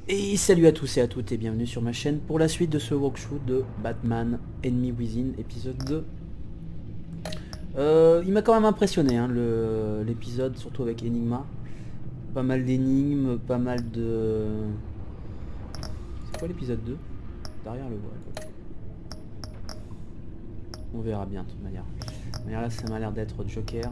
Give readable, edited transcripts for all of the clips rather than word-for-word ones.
Et salut à tous et à toutes et bienvenue sur ma chaîne pour la suite de ce walkthrough de Batman Enemy Within épisode 2. Il m'a quand même impressionné hein, l'épisode, surtout avec Enigma. Pas mal d'énigmes, pas mal de... C'est quoi l'épisode 2? Derrière le voile. On verra bien de toute manière. Mais là ça m'a l'air d'être Joker.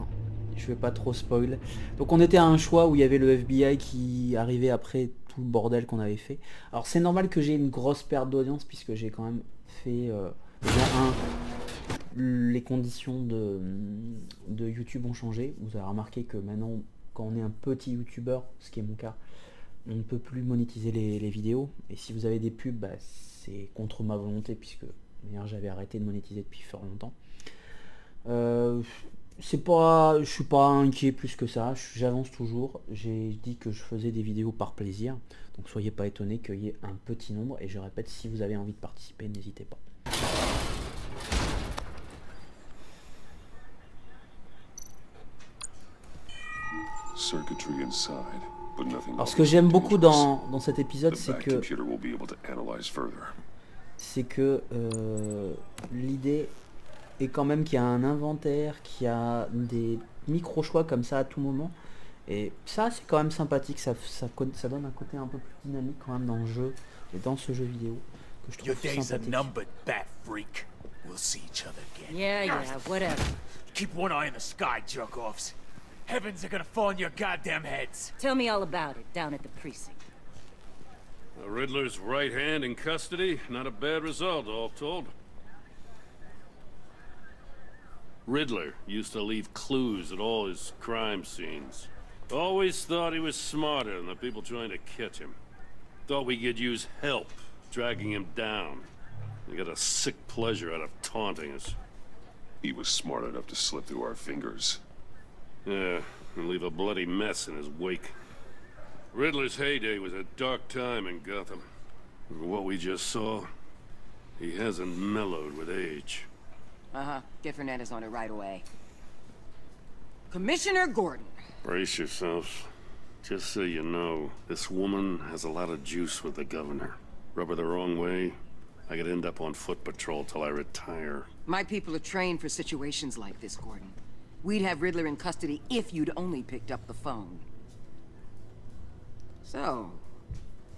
Je vais pas trop spoil. Donc on était à un choix où il y avait le FBI qui arrivait après tout le bordel qu'on avait fait. Alors c'est normal que j'ai une grosse perte d'audience puisque j'ai quand même fait les conditions de YouTube ont changé. Vous avez remarqué que maintenant quand on est un petit youtubeur, ce qui est mon cas, on ne peut plus monétiser les vidéos. Et si vous avez des pubs, bah, c'est contre ma volonté puisque d'ailleurs j'avais arrêté de monétiser depuis fort longtemps. Je suis pas inquiet plus que ça, j'avance toujours. J'ai dit que je faisais des vidéos par plaisir, donc soyez pas étonnés qu'il y ait un petit nombre. Et je répète, si vous avez envie de participer, n'hésitez pas. Alors ce que j'aime beaucoup dans cet épisode, c'est que l'idée et quand même qu'il y a un inventaire, qu'il y a des micro-choix comme ça à tout moment. Et ça, c'est quand même sympathique, ça donne un côté un peu plus dynamique quand même dans le jeu, et dans ce jeu vidéo, que je trouve sympathique. We'll see each other again. Yeah, whatever. Keep one eye in the sky, jerk-offs. Heavens are gonna fall on your goddamn heads. Tell me all about it down at the precinct. The Riddler's right hand in custody. Not a bad result, all told. Riddler used to leave clues at all his crime scenes. Always thought he was smarter than the people trying to catch him. Thought we could use help, dragging him down. He got a sick pleasure out of taunting us. He was smart enough to slip through our fingers. Yeah, and leave a bloody mess in his wake. Riddler's heyday was a dark time in Gotham. For what we just saw, he hasn't mellowed with age. Get Fernandez on it right away. Commissioner Gordon. Brace yourselves. Just so you know, this woman has a lot of juice with the governor. Rub her the wrong way, I could end up on foot patrol till I retire. My people are trained for situations like this, Gordon. We'd have Riddler in custody if you'd only picked up the phone. So,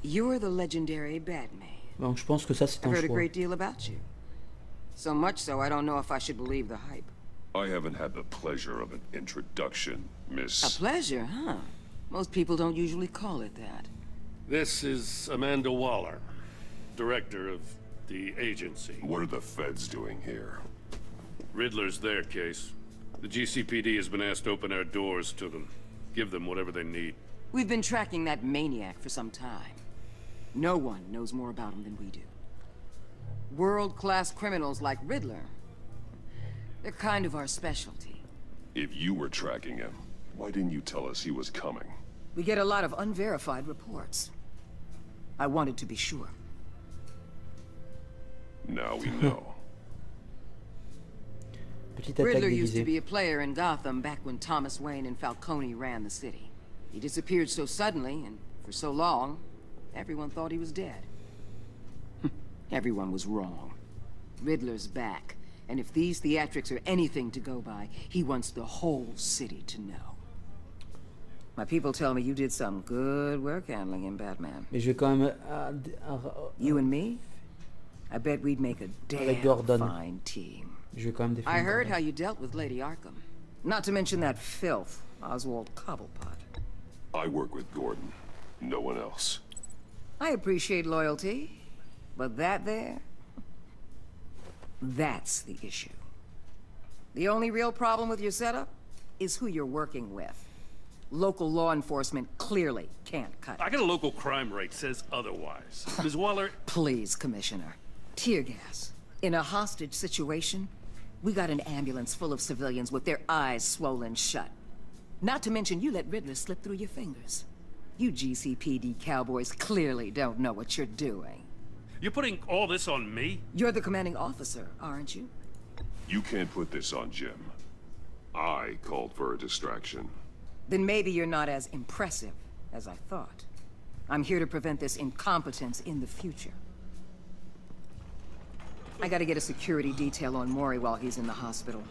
you're the legendary Batman. Donc je pense que ça c'est un I've heard a choix. great deal about you. So much so, I don't know if I should believe the hype. I haven't had the pleasure of an introduction, Miss... A pleasure, huh? Most people don't usually call it that. This is Amanda Waller, director of the agency. What are the feds doing here? Riddler's their case. The GCPD has been asked to open our doors to them. Give them whatever they need. We've been tracking that maniac for some time. No one knows more about him than we do. World-class criminals like Riddler. They're kind of our specialty. If you were tracking him, why didn't you tell us he was coming? We get a lot of unverified reports. I wanted to be sure. Now we know. Petite attaque Riddler used to déguisée. be a player in Gotham back when Thomas Wayne and Falcone ran the city. He disappeared so suddenly and for so long, everyone thought he was dead. Everyone was wrong. Riddler's back, and if these theatrics are anything to go by, he wants the whole city to know. My people tell me you did some good work handling him, Batman. Mais je vais quand même You and me? I bet we'd make a Avec damn Gordon. fine team. je vais quand même défendre. I heard how you dealt with Lady Arkham. Not to mention that filth, Oswald Cobblepot. I work with Gordon. No one else. I appreciate loyalty, but that there, that's the issue. The only real problem with your setup is who you're working with. Local law enforcement clearly can't cut I it. got a local crime rate says otherwise. Ms. Waller, Please, Commissioner. Tear gas. In a hostage situation, we got an ambulance full of civilians with their eyes swollen shut. Not to mention you let Riddler slip through your fingers. You GCPD cowboys clearly don't know what you're doing. you're putting all this on me? You're the commanding officer, aren't you? You can't put this on Jim. I called for a distraction. Then maybe you're not as impressive as I thought. I'm here to prevent this incompetence in the future. I gotta get a security detail on Mori while he's in the hospital.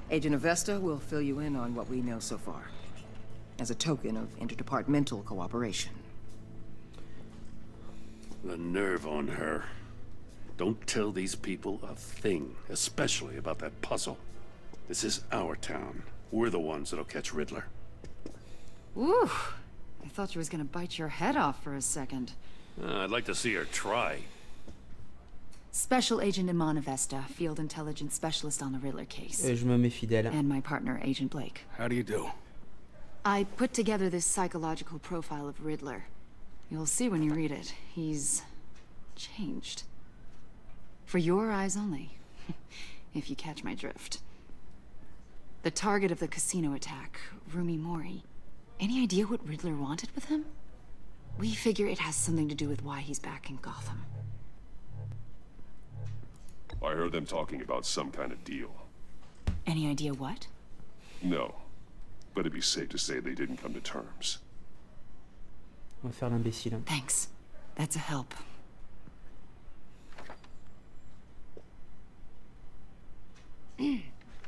Agent Avesta will fill you in on what we know so far, as a token of interdepartmental cooperation. The nerve on her. Don't tell these people a thing, especially about that puzzle. This is our town. We're the ones that'll catch Riddler. Ooh, I thought you was gonna bite your head off for a second. I'd like to see her try. Special Agent Iman Avesta, Field Intelligence Specialist on the Riddler case. Je me méfie d'elle. And my partner, Agent Blake. How do you do? I put together this psychological profile of Riddler. You'll see when you read it. He's changed. For your eyes only, if you catch my drift. The target of the casino attack, Rumi Mori. Any idea what Riddler wanted with him? We figure it has something to do with why he's back in Gotham. I heard them talking about some kind of deal. Any idea what? No. But it'd be safe to say they didn't come to terms. On va faire l'imbécile. Thanks. That's a help.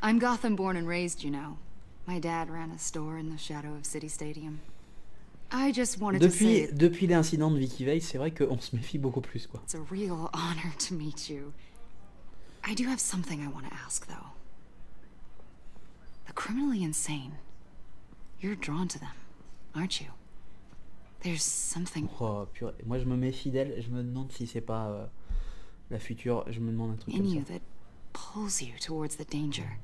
I'm Gotham born and raised, you know. My dad ran a store in the shadow of City Stadium. I just wanted to say Depuis l'incident de Vicky Vale, c'est vrai qu'on se méfie beaucoup plus, quoi. it's a real honor to meet you. I do have something I want to ask, though. The criminally insane. You're drawn to them, aren't you? There's something... Oh, purée. Moi, je me méfie d'elle. Je me demande si c'est pas la future. Je me demande un truc in comme you ça. that pulls you towards the danger.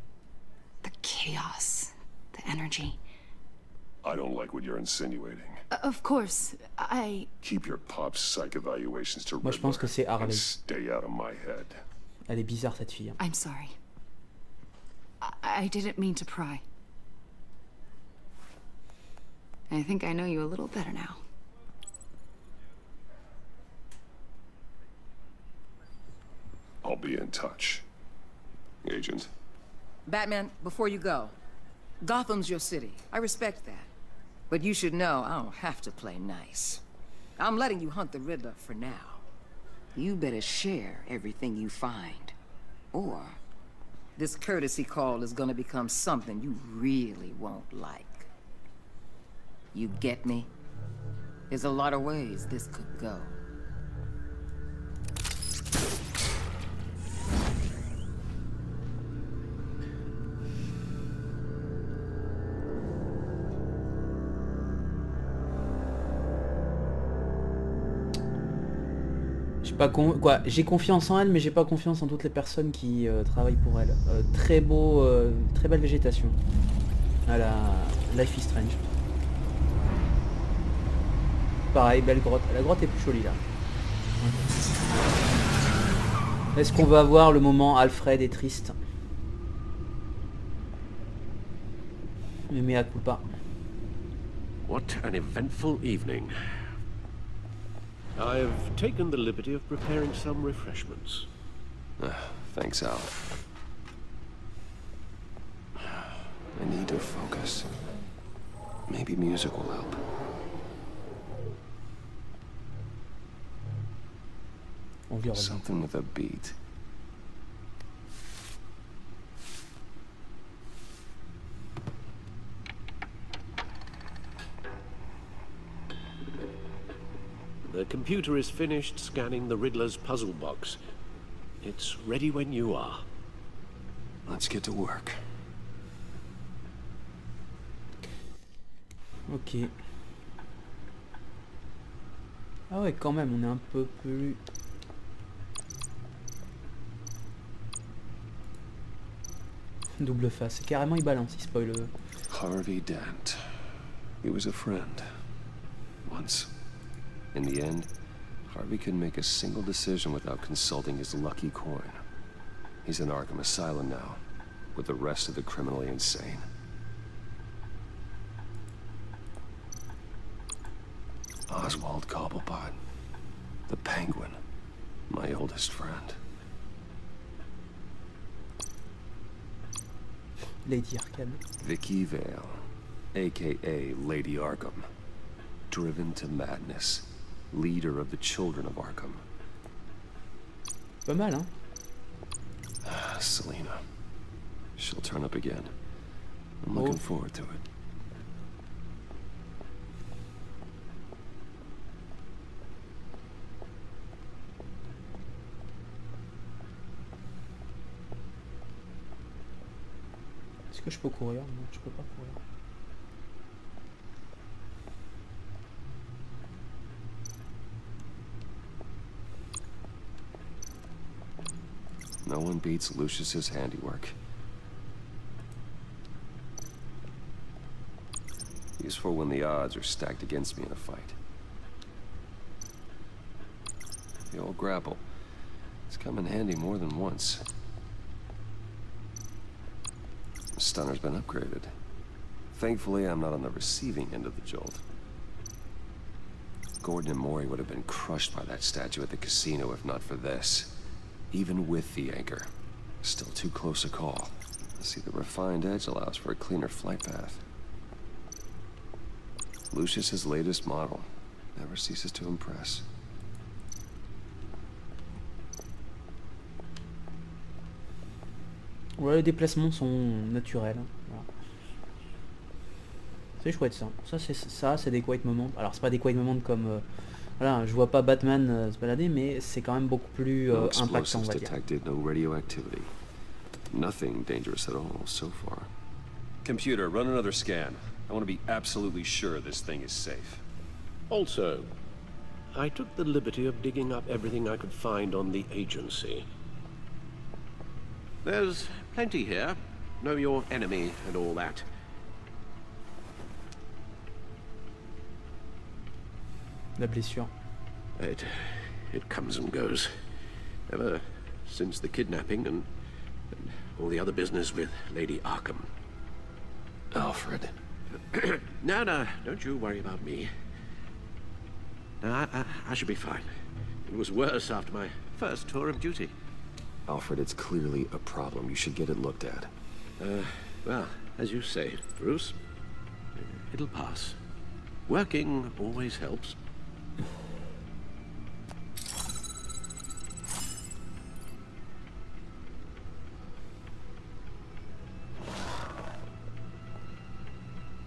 The chaos. The energy. I don't like what you're insinuating. Of course, Keep your pop's psych evaluations to Moi, je pense que c'est Riddler and Harley. stay out of my head. Elle est bizarre, cette fille. I'm sorry. I didn't mean to pry. I think I know you a little better now. I'll be in touch. Agent. Batman, before you go, Gotham's your city. I respect that. But you should know I don't have to play nice. I'm letting you hunt the Riddler for now. You better share everything you find. Or this courtesy call is gonna become something you really won't like. You get me? There's a lot of ways this could go. J'ai confiance en elle, mais j'ai pas confiance en toutes les personnes qui travaillent pour elle. Très belle végétation. À la Life is Strange. Pareil, belle grotte. La grotte est plus jolie là. Est-ce qu'on va voir le moment Alfred est triste? Mais mea culpa. What an eventful evening. I've taken the liberty of preparing some refreshments. Thanks, Al. I need to focus. Maybe music will help. Something with a beat. The computer is finished scanning the Riddler's puzzle box. It's ready when you are. Let's get to work. Ok. Ah ouais, quand même, on est un peu plus... Double face. Carrément, il balance, il spoil. Harvey Dent. He was a friend. Once. In the end, Harvey couldn't make a single decision without consulting his lucky coin. He's in Arkham Asylum now, with the rest of the criminally insane. Oswald Cobblepot. The Penguin. My oldest friend. Lady Arkham. Vicky Vale, a.k.a. Lady Arkham. driven to madness, leader of the children of Arkham. Pas mal, hein. Selena. She'll turn up again. I'm looking forward to it. Est-ce que je peux courir? Non, je peux pas courir. No one beats Lucius's handiwork. Useful when the odds are stacked against me in a fight. The old grapple. It's come in handy more than once. The stunner's been upgraded. Thankfully, I'm not on the receiving end of the jolt. Gordon and Maury would have been crushed by that statue at the casino if not for this. Even with the anchor. Still too close a call. See, the refined edge allows for a cleaner flight path. Lucius's latest model never ceases to impress. Ouais, les déplacements sont naturels. Voilà. C'est chouette ça. C'est des quiet moments. Alors c'est pas des quiet moments comme voilà, je vois pas Batman se balader, mais c'est quand même beaucoup plus No impactant, on explosives va dire. detected, no radioactivity. Nothing dangerous at all so far. Computer, run another scan. I want to be absolutely sure this thing is safe. Also, I took the liberty of digging up everything I could find on the agency. There's plenty here. Know your enemy and all that. La blessure. It comes and goes. Ever since the kidnapping and all the other business with Lady Arkham. Alfred. No, don't you worry about me. No, I should be fine. It was worse after my first tour of duty. Alfred, it's clearly a problem. You should get it looked at. Well, as you say, Bruce, it'll pass. Working always helps.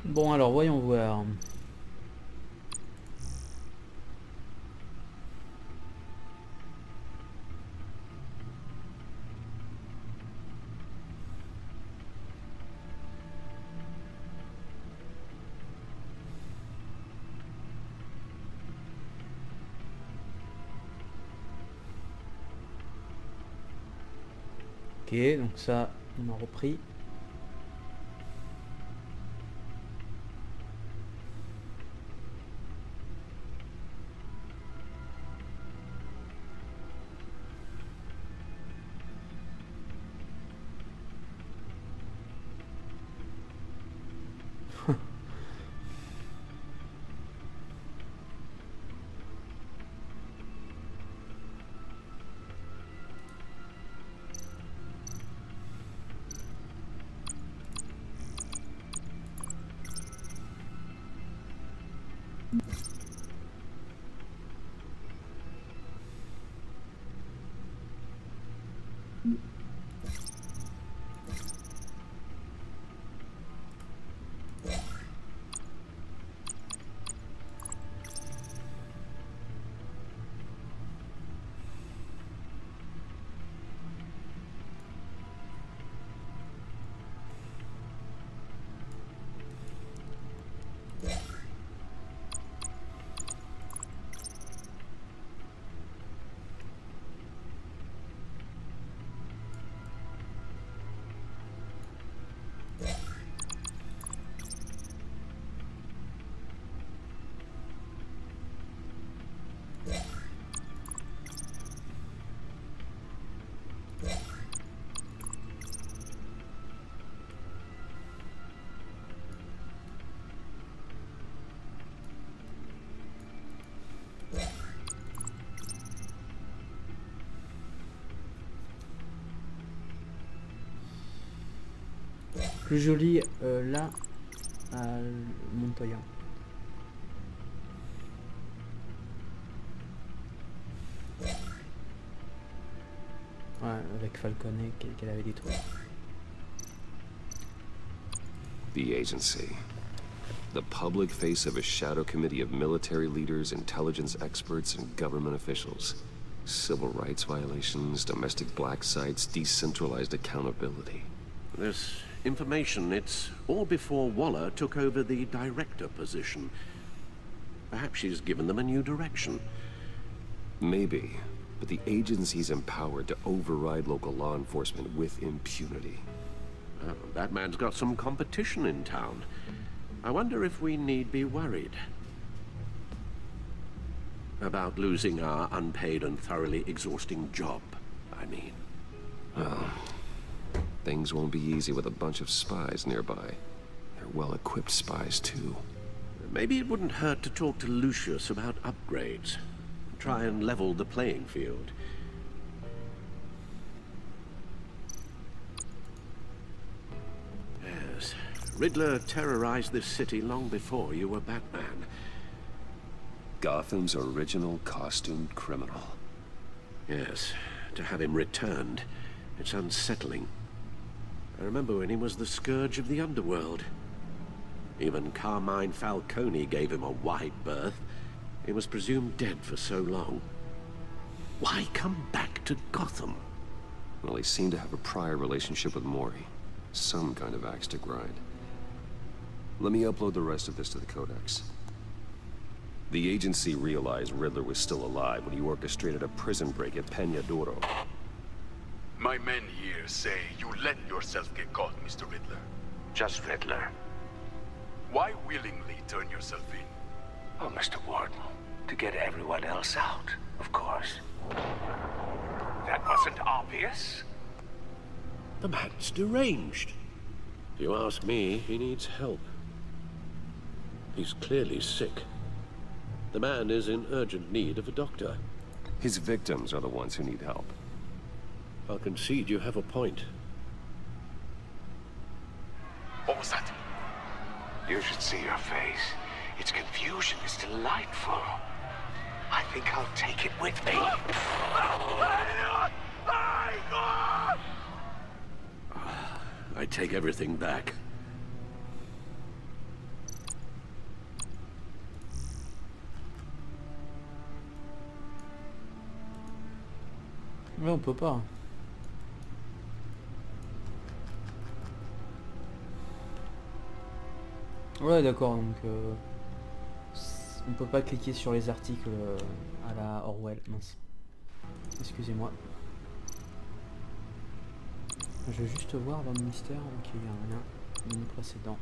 Bon alors voyons voir. Ok, donc ça on a repris. Plus joli là à Montoya. Ouais, avec Falcone qu'elle avait détruit. The agency. The public face of a shadow committee of military leaders, intelligence experts, and government officials. Civil rights violations, domestic black sites, decentralized accountability. This information, it's all before Waller took over the director position. Perhaps she's given them a new direction. Maybe, but the agency's empowered to override local law enforcement with impunity. Oh, that man's got some competition in town. I wonder if we need be worried about losing our unpaid and thoroughly exhausting job, I mean. Well, things won't be easy with a bunch of spies nearby. They're well-equipped spies, too. Maybe it wouldn't hurt to talk to Lucius about upgrades. Try and level the playing field. Yes, Riddler terrorized this city long before you were Batman. Gotham's original costumed criminal. Yes, to have him returned, it's unsettling. I remember when he was the scourge of the underworld. Even Carmine Falcone gave him a wide berth. He was presumed dead for so long. Why come back to Gotham? Well, he seemed to have a prior relationship with Mori. Some kind of axe to grind. Let me upload the rest of this to the Codex. The agency realized Riddler was still alive when he orchestrated a prison break at Peña Duro. My men here say you let yourself get caught, Mr. Riddler. Just Riddler. Why willingly turn yourself in? Oh, Mr. Warden, to get everyone else out, of course. That wasn't obvious. The man's deranged. If you ask me, he needs help. He's clearly sick. The man is in urgent need of a doctor. His victims are the ones who need help. I'll concede you have a point. What was that? You should see your face. Its confusion is delightful. I think I'll take it with me. I take everything back. Ouais, on peut pas. Ouais, d'accord, donc on peut pas cliquer sur les articles à la Orwell, mince. Excusez-moi. Je vais juste voir dans le mystère, ok, il y a un lien du précédent.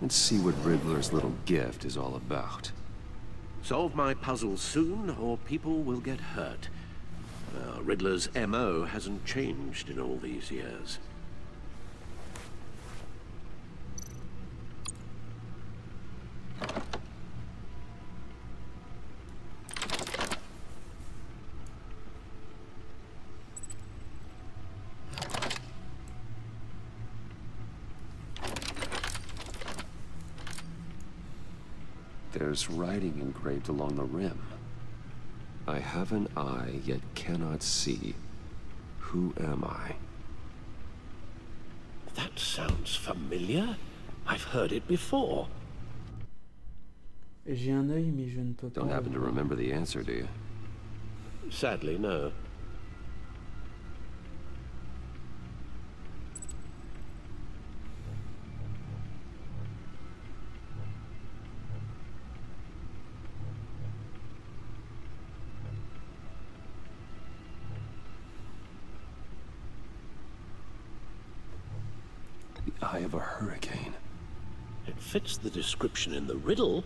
Let's see what Riddler's little gift is all about. Solve my puzzle soon, or people will get hurt. Riddler's MO hasn't changed in all these years. There's writing engraved along the rim. I have an eye, yet cannot see. Who am I? That sounds familiar. I've heard it before. J'ai un œil, mais je ne peux pas. Don't happen to remember the answer, do you? Sadly, no. Eye of a hurricane. It fits the description in the riddle,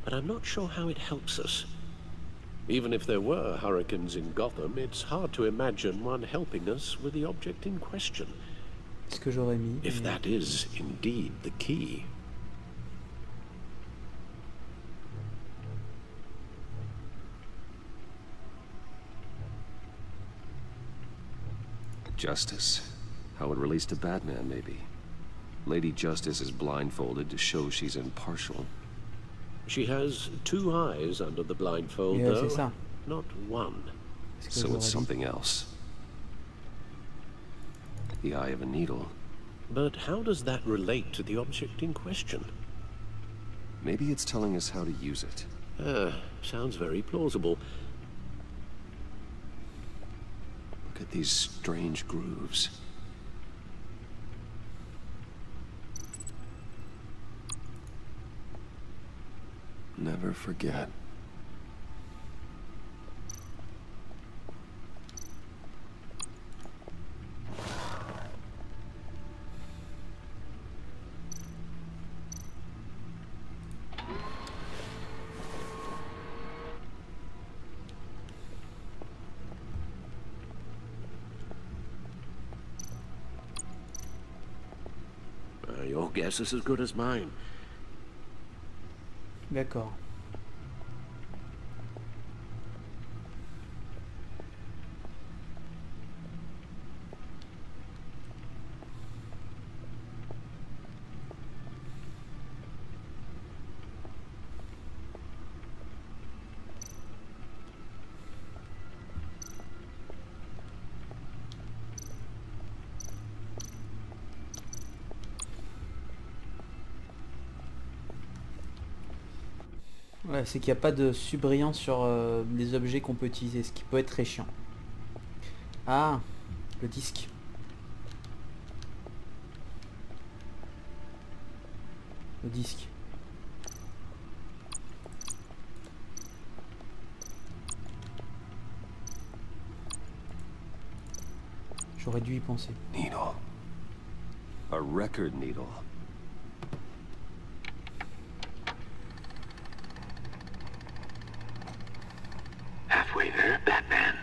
but I'm not sure how it helps us. Even if there were hurricanes in Gotham, it's hard to imagine one helping us with the object in question. Ce que j'aurais mis. If that is indeed the key. Justice. How it relates to Batman, maybe. Lady Justice is blindfolded to show she's impartial. She has 2 eyes under the blindfold, Yeah, c'est though. ça. Not 1. So it's something else. The eye of a needle. But how does that relate to the object in question? Maybe it's telling us how to use it. Sounds very plausible. Look at these strange grooves. Never forget. Your guess is as good as mine. D'accord. Ouais, c'est qu'il n'y a pas de subbrillance sur les objets qu'on peut utiliser, ce qui peut être très chiant. Ah, le disque. Le disque. J'aurais dû y penser. Needle. A record needle. Halfway there, Batman.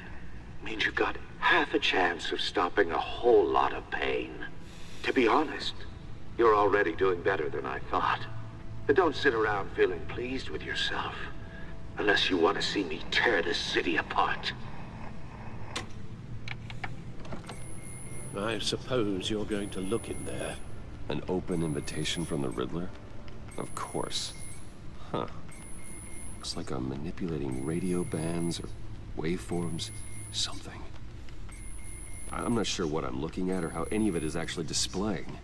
Means you've got half a chance of stopping a whole lot of pain. To be honest, you're already doing better than I thought. But don't sit around feeling pleased with yourself. Unless you want to see me tear this city apart. I suppose you're going to look in there. An open invitation from the Riddler? Of course. Huh. Looks like I'm manipulating radio bands or waveforms. Something. I'm not sure what I'm looking at or how any of it is actually displaying.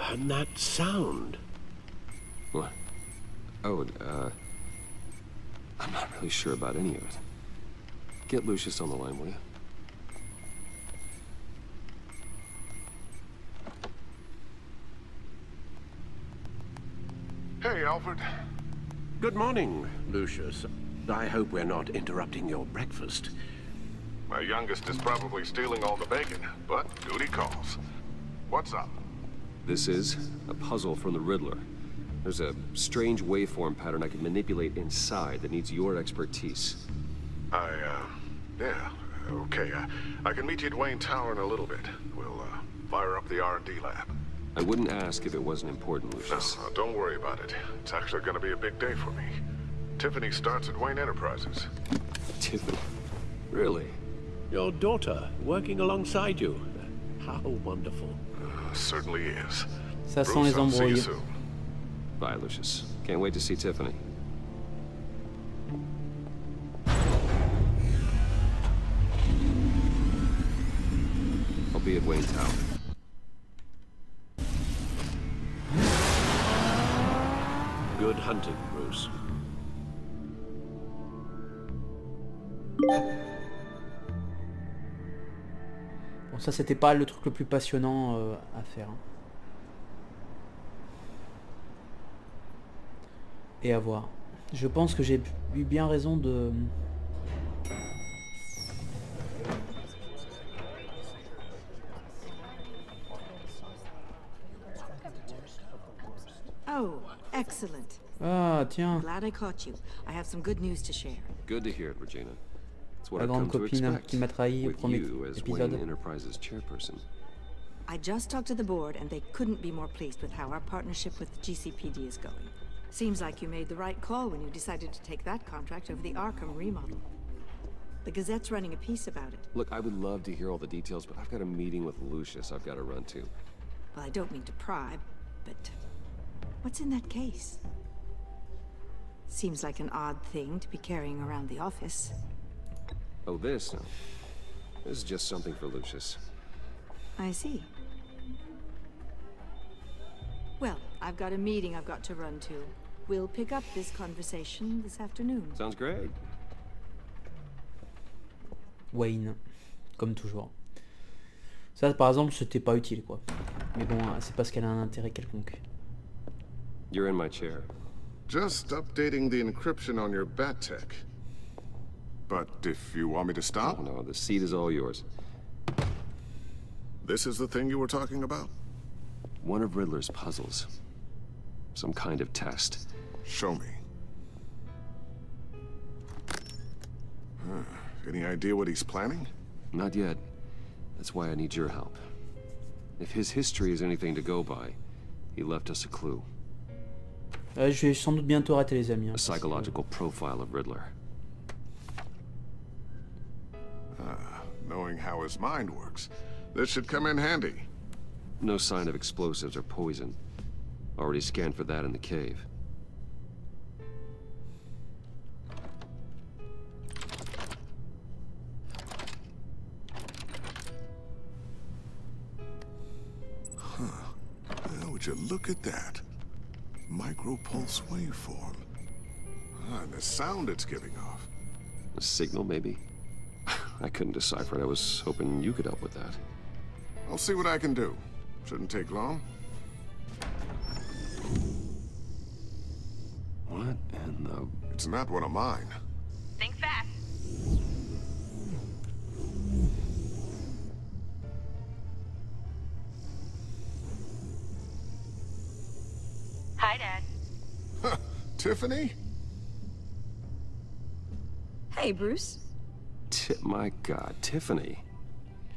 And that sound. What? Oh, I'm not really sure about any of it. Get Lucius on the line, will you? Hey, Alfred. Good morning, Lucius. I hope we're not interrupting your breakfast. My youngest is probably stealing all the bacon, but duty calls. What's up? This is a puzzle from the Riddler. There's a strange waveform pattern I can manipulate inside that needs your expertise. Yeah, okay. I can meet you at Wayne Tower in a little bit. We'll, fire up the R&D lab. I wouldn't ask if it wasn't important, Lucius. No, don't worry about it. It's actually gonna be a big day for me. Tiffany starts at Wayne Enterprises. Tiffany? Really? Your daughter, working alongside you. How wonderful. Certainly is. Ça sent Bruce, les I'll see you embrouilles. soon. Bye, Lucius. Can't wait to see Tiffany. I'll be at Wayne Tower. Good hunting, Bruce. Bon, ça c'était pas le truc le plus passionnant à faire. Hein. Et à voir. Je pense que j'ai eu bien raison de... Oh, excellent. Ah, tiens. Glad I caught you. I have some good news to share. Good to hear it, Regina. It's what La I've come grande to copine expect. qui m'a trahi au With premier you as épisode. Wayne Enterprises chairperson. I just talked to the board, and they couldn't be more pleased with how our partnership with GCPD is going. Seems like you made the right call when you decided to take that contract over the Arkham remodel. The Gazette's running a piece about it. Look, I would love to hear all the details, but I've got a meeting with Lucius I've got to run to. Well, I don't mean to pry, but what's in that case? Seems like an odd thing to be carrying around the office. Oh, this? No. This is just something for Lucius. I see. Well, I've got a meeting I've got to run to. We'll pick up this conversation this afternoon. Sounds great. Wayne, comme toujours. Ça, par exemple, c'était pas utile, quoi. Mais bon, c'est parce qu'elle a un intérêt quelconque. You're in my chair. Just updating the encryption on your Batcave. But if you want me to stop? Oh, no, the seat is all yours. This is the thing you were talking about? One of Riddler's puzzles. Some kind of test. Show me. Any idea what he's planning? Not yet. That's why I need your help. If his history is anything to go by, he left us a clue. Je vais sans doute bientôt arrêter les amis. A psychological profile of Riddler. Knowing how his mind works, this should come in handy. No sign of explosives or poison. Already scanned for that in the cave. Well, would you look at that? Micropulse waveform. And the sound it's giving off. A signal, maybe? I couldn't decipher it. I was hoping you could help with that. I'll see what I can do. Shouldn't take long. What in the... It's not one of mine. Think fast. Hi, Dad. Tiffany? Hey, Bruce. My God, Tiffany.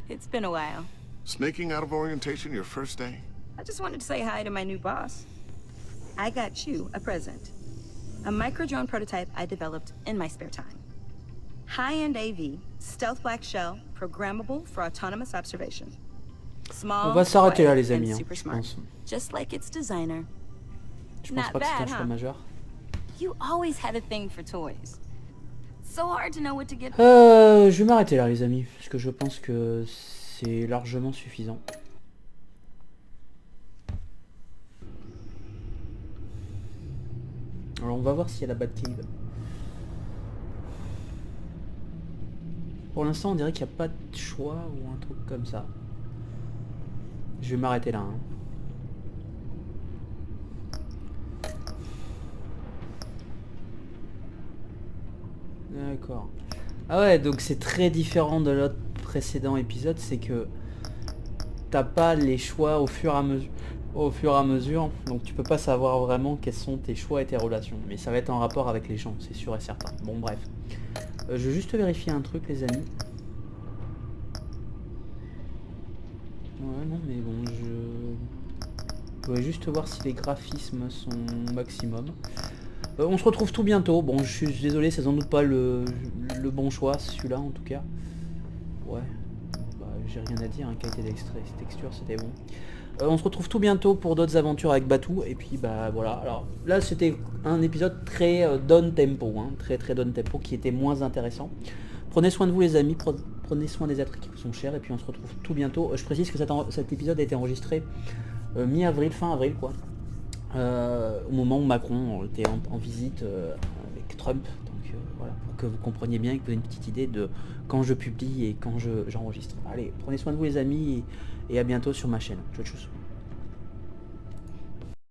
It's been a while. Sneaking out of orientation your first day? I just wanted to say hi to my new boss. I got you a present. A micro-drone prototype I developed in my spare time. High-end AV, stealth black shell, programmable for autonomous observation. Small, On va s'arrêter là, les quiet, amis. and super Je smart. pense. Just like its designer. Je pense Not pas que c'est un bad, choix huh? majeur. You always had a thing for toys. So hard to know what to get. Je vais m'arrêter là, les amis, parce que je pense que c'est largement suffisant. Alors on va voir s'il y a la Batcave. Pour l'instant on dirait qu'il n'y a pas de choix ou un truc comme ça. Je vais m'arrêter là. Hein. D'accord. Ah ouais, donc c'est très différent de l'autre précédent épisode, c'est que t'as pas les choix au fur et à mesure, donc tu peux pas savoir vraiment quels sont tes choix et tes relations, mais ça va être en rapport avec les gens, c'est sûr et certain. Bon bref, je vais juste vérifier un truc les amis. Ouais non mais bon, je voulais juste voir si les graphismes sont au maximum. On se retrouve tout bientôt. Bon, je suis désolé, c'est sans doute pas le bon choix, celui-là en tout cas. Ouais, bah, j'ai rien à dire, hein, qualité texture, c'était bon. On se retrouve tout bientôt pour d'autres aventures avec Batou. Et puis bah voilà, alors là c'était un épisode très down tempo, hein, très down tempo, qui était moins intéressant. Prenez soin de vous les amis, prenez soin des êtres qui vous sont chers, et puis on se retrouve tout bientôt. Je précise que cet épisode a été enregistré mi-avril, fin avril quoi. Au moment où Macron était en visite avec Trump, donc voilà, pour que vous compreniez bien et que vous ayez une petite idée de quand je publie et quand j'enregistre. Allez, prenez soin de vous les amis et à bientôt sur ma chaîne. Tchuss.